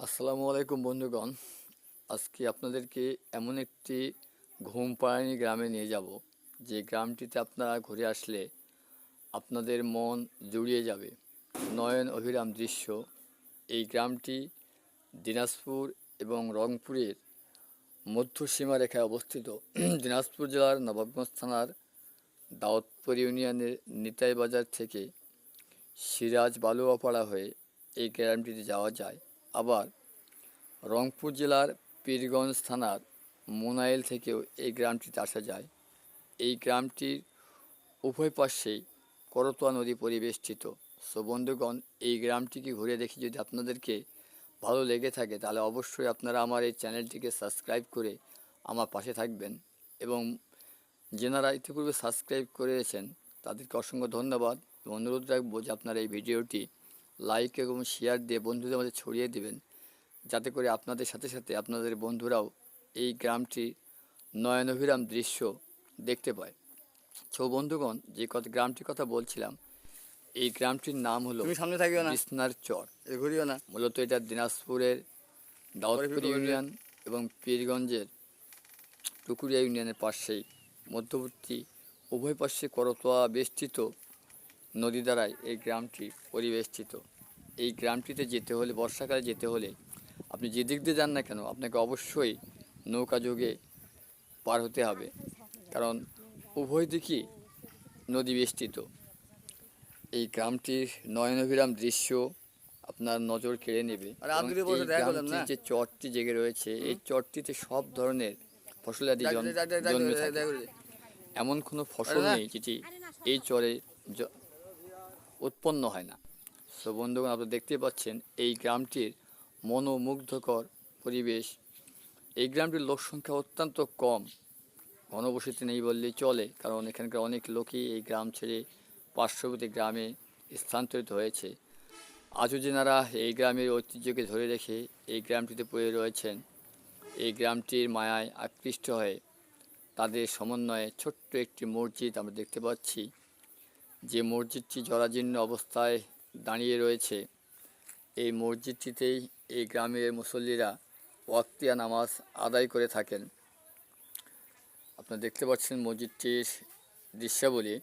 আসসালামু আলাইকুম বন্ধুগণ। আজকে আপনাদেরকে এমন একটি ঘুম পাড়ানি গ্রামে নিয়ে যাব, যে গ্রামটিতে আপনারা ঘুরে আসলে আপনাদের মন জুড়িয়ে যাবে। নয়ন অভিরাম দৃশ্য। এই গ্রামটি দিনাজপুর এবং রংপুরের মধ্য সীমারেখায় অবস্থিত। দিনাজপুর জেলার নবাবগঞ্জ থানার দাউদপুর ইউনিয়নের নিতাই বাজার থেকে সিরাজ বালুয়াপাড়া হয়ে এই গ্রামটিতে যাওয়া যায়। আবার রংপুর জেলার পীরগঞ্জ থানার মোনাইল থেকেও এই গ্রামটিতে আসা যায়। এই গ্রামটির উভয় পাশেই করতোয়া নদী পরিবেষ্টিত। সো বন্ধুগণ, এই গ্রামটিকে ঘুরে দেখি যদি আপনাদেরকে ভালো লেগে থাকে, তাহলে অবশ্যই আপনারা আমার এই চ্যানেলটিকে সাবস্ক্রাইব করে আমার পাশে থাকবেন। এবং যেনারা ইতিপূর্বে সাবস্ক্রাইব করেছেন তাদেরকে অসংখ্য ধন্যবাদ। অনুরোধ রাখবো যে আপনারা এই ভিডিওটি লাইক এবং শেয়ার দিয়ে বন্ধুদের মধ্যে ছড়িয়ে দেবেন, যাতে করে আপনাদের সাথে সাথে আপনাদের বন্ধুরাও এই গ্রামটি নয়নাভিরাম দৃশ্য দেখতে পায়। তো বন্ধুগণ, যে গ্রামটির কথা বলছিলাম, এই গ্রামটির নাম হলো সামনে থাকিও না, বিসনার চর। ঘুরিও না। মূলত এটা দিনাজপুরের দাউদপুর ইউনিয়ন এবং পীরগঞ্জের টুকুরিয়া ইউনিয়নের পাশেই মধ্যবর্তী উভয় পাশে করতোয়া বেষ্টিত নদী দ্বারাই এই গ্রামটি পরিবেষ্টিত। এই গ্রামটিতে যেতে হলে, বর্ষাকালে যেতে হলে, আপনি যে দিক দিয়ে যান না কেন, আপনাকে অবশ্যই নৌকা যোগে পার হতে হবে, কারণ উভয় দিকই নদী বেষ্টিত। এই গ্রামটির নয়নাভিরাম দৃশ্য আপনার নজর কেড়ে নেবে। এবং এই গ্রামটির যে চরটি জেগে রয়েছে, এই চরটিতে সব ধরনের ফসলাদি জন্মে থাকে। এমন কোনো ফসল নেই যেটি এই চরে উৎপন্ন হয় না। সো বন্ধুগণ, আপনারা দেখতে পাচ্ছেন এই গ্রামটির মনোমুগ্ধকর পরিবেশ। এই গ্রামটির লোক সংখ্যা অত্যন্ত কম, ঘনবসতি নেই বললেই চলে, কারণ এখানকার অনেক লোকই এই গ্রাম ছেড়ে পার্শ্ববর্তী গ্রামে স্থানান্তরিত হয়েছে। আজও যেনারা এই গ্রামের ঐতিহ্যকে ধরে রেখে এই গ্রামটিতে পড়ে রয়েছেন, এই গ্রামটির মায়ায় আকৃষ্ট হয়ে তাদের সমন্বয়ে ছোট্ট একটি মসজিদ আমরা দেখতে পাচ্ছি, যে মসজিদটি জরাজীর্ণ অবস্থায় দাঁড়িয়ে রয়েছে। এই মসজিদটিতেই এই গ্রামের মুসল্লিরা ওয়াক্তিয়া নামাজ আদায় করে থাকেন। আপনারা দেখতে পাচ্ছেন মসজিদটির দৃশ্যাবলী।